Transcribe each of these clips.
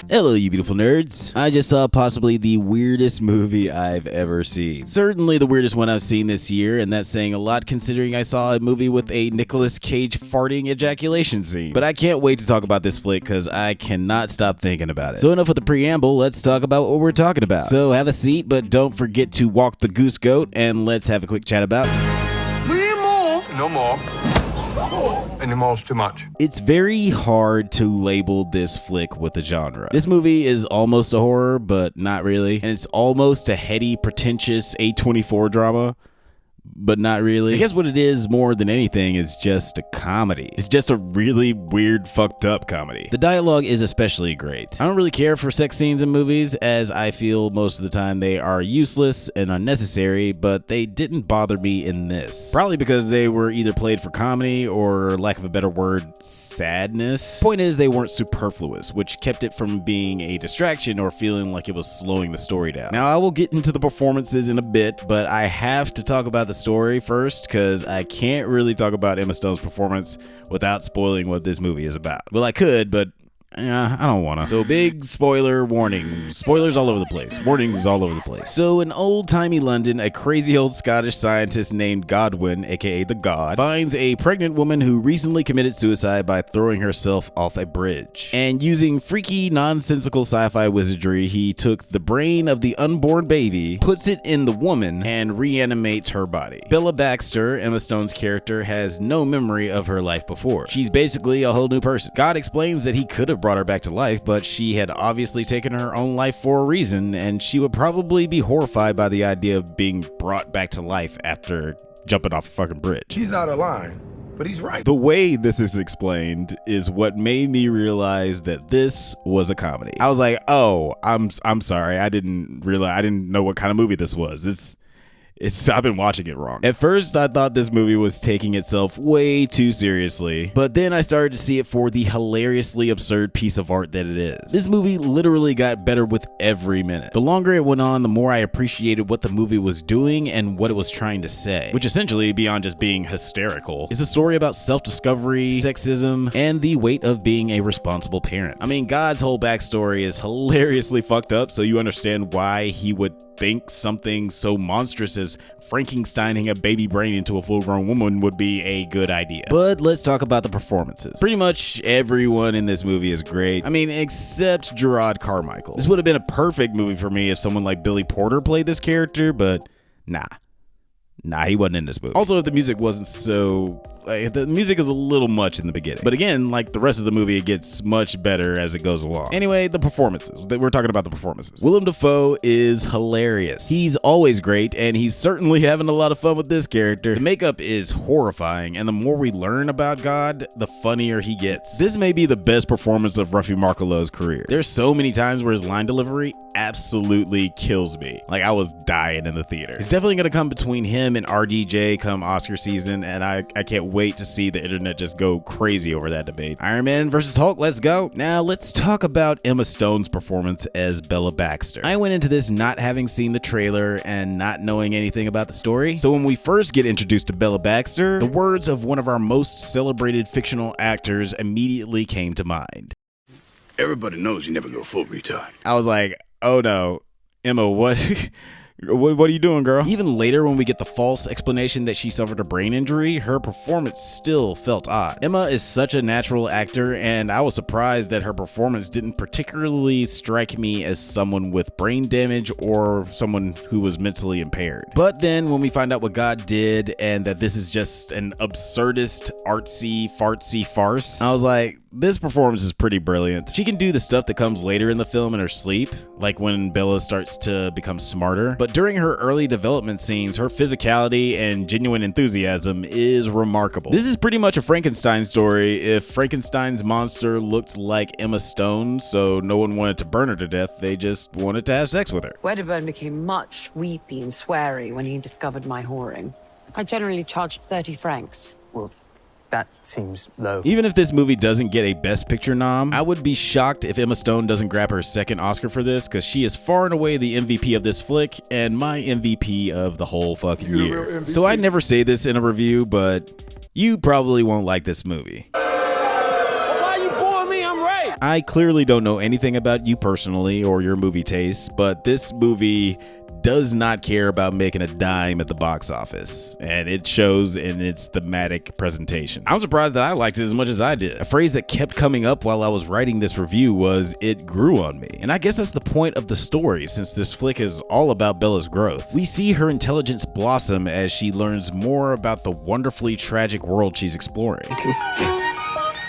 Hello, you beautiful nerds. I just saw possibly the weirdest movie I've ever seen. Certainly the weirdest one I've seen this year, and that's saying a lot considering I saw a movie with a Nicolas Cage farting ejaculation scene. But I can't wait to talk about this flick because I cannot stop thinking about it. So enough with the preamble, let's talk about what we're talking about. So have a seat, but don't forget to walk the goose goat, and let's have a quick chat about... No more. Anymore is too much. It's very hard to label this flick with a genre. This movie is almost a horror, but not really. And it's almost a heady, pretentious A24 drama, but not really. I guess what it is more than anything is just a comedy. It's just a really weird, fucked up comedy. The dialogue is especially great. I don't really care for sex scenes in movies, as I feel most of the time they are useless and unnecessary, but they didn't bother me in this. Probably because they were either played for comedy or, lack of a better word, sadness. Point is, they weren't superfluous, which kept it from being a distraction or feeling like it was slowing the story down. Now, I will get into the performances in a bit, but I have to talk about the story first because I can't really talk about Emma Stone's performance without spoiling what this movie is about. Well, I could, but I don't want to. So big spoiler warning. Spoilers all over the place. Warnings all over the place. So in old-timey London, a crazy old Scottish scientist named Godwin, aka the God, finds a pregnant woman who recently committed suicide by throwing herself off a bridge. And using freaky, nonsensical sci-fi wizardry, he took the brain of the unborn baby, puts it in the woman, and reanimates her body. Bella Baxter, Emma Stone's character, has no memory of her life before. She's basically a whole new person. God explains that he could have brought her back to life, but she had obviously taken her own life for a reason, and she would probably be horrified by the idea of being brought back to life after jumping off a fucking bridge. He's out of line, but he's right. The way this is explained is what made me realize that this was a comedy. I was like, oh, I'm sorry, I didn't know what kind of movie this was. I've been watching it wrong. At first, I thought this movie was taking itself way too seriously, but then I started to see it for the hilariously absurd piece of art that it is. This movie literally got better with every minute. The longer it went on, the more I appreciated what the movie was doing and what it was trying to say, which essentially, beyond just being hysterical, is a story about self-discovery, sexism, and the weight of being a responsible parent. I mean, God's whole backstory is hilariously fucked up, so you understand why he would think something so monstrous as Frankensteining a baby brain into a full-grown woman would be a good idea. But let's talk about the performances. Pretty much everyone in this movie is great. I mean, except Gerard Carmichael. This would have been a perfect movie for me if someone like Billy Porter played this character, but nah, he wasn't in this movie. Also, if the music wasn't so... the music is a little much in the beginning. But again, like the rest of the movie, it gets much better as it goes along. Anyway, the performances. We're talking about the performances. Willem Dafoe is hilarious. He's always great, and he's certainly having a lot of fun with this character. The makeup is horrifying, and the more we learn about God, the funnier he gets. This may be the best performance of Ruffy Markolo's career. There's so many times where his line delivery absolutely kills me. Like, I was dying in the theater. It's definitely gonna come between him and RDJ come Oscar season, and I can't wait to see the internet just go crazy over that debate. Iron Man versus Hulk, let's go. Now let's talk about Emma Stone's performance as Bella Baxter. I went into this not having seen the trailer and not knowing anything about the story. So when we first get introduced to Bella Baxter, the words of one of our most celebrated fictional actors immediately came to mind. Everybody knows you never go full retard. I was like, oh no, Emma, what? What are you doing, girl? Even later, when we get the false explanation that she suffered a brain injury, her performance still felt odd. Emma is such a natural actor, and I was surprised that her performance didn't particularly strike me as someone with brain damage or someone who was mentally impaired. But then when we find out what God did and that this is just an absurdist, artsy, fartsy farce, I was like, this performance is pretty brilliant. She can do the stuff that comes later in the film in her sleep, like when Bella starts to become smarter. But during her early development scenes, her physicality and genuine enthusiasm is remarkable. This is pretty much a Frankenstein story if Frankenstein's monster looked like Emma Stone, so no one wanted to burn her to death, they just wanted to have sex with her. Wedderburn became much weepy and sweary when he discovered my whoring. I generally charged 30 francs. Well, that seems low. Even if this movie doesn't get a Best Picture nom, I would be shocked if Emma Stone doesn't grab her second Oscar for this, because she is far and away the MVP of this flick and my MVP of the whole fucking year. So I never say this in a review, but you probably won't like this movie. Well, why you boring me? I'm right. I clearly don't know anything about you personally or your movie tastes, but this movie does not care about making a dime at the box office, and it shows in its thematic presentation. I'm surprised that I liked it as much as I did. A phrase that kept coming up while I was writing this review was, "it grew on me." And I guess that's the point of the story, since this flick is all about Bella's growth. We see her intelligence blossom as she learns more about the wonderfully tragic world she's exploring.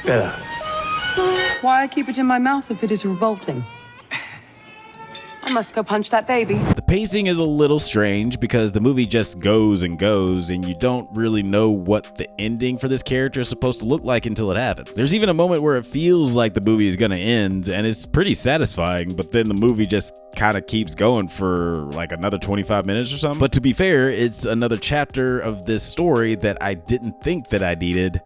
Bella. Why I keep it in my mouth if it is revolting? I must go punch that baby. The pacing is a little strange because the movie just goes and goes, and you don't really know what the ending for this character is supposed to look like until it happens. There's even a moment where it feels like the movie is gonna end, and it's pretty satisfying, but then the movie just kind of keeps going for like another 25 minutes or something. But to be fair, it's another chapter of this story that I didn't think that I needed,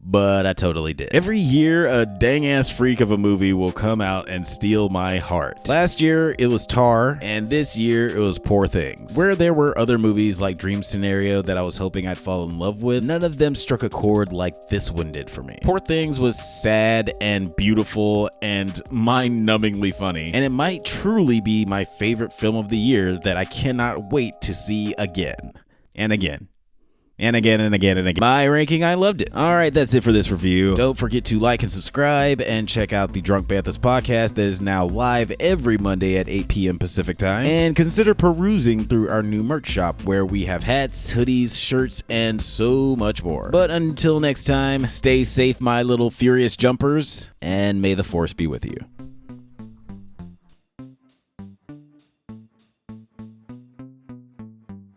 but I totally did. Every year, a dang-ass freak of a movie will come out and steal my heart. Last year, it was Tar, and this year, it was Poor Things. Where there were other movies like Dream Scenario that I was hoping I'd fall in love with, none of them struck a chord like this one did for me. Poor Things was sad and beautiful and mind-numbingly funny, and it might truly be my favorite film of the year that I cannot wait to see again and again. And again and again and again. My ranking, I loved it. All right, that's it for this review. Don't forget to like and subscribe and check out the Drunk Banthas podcast that is now live every Monday at 8 p.m. Pacific time. And consider perusing through our new merch shop where we have hats, hoodies, shirts, and so much more. But until next time, stay safe, my little furious jumpers, and may the force be with you.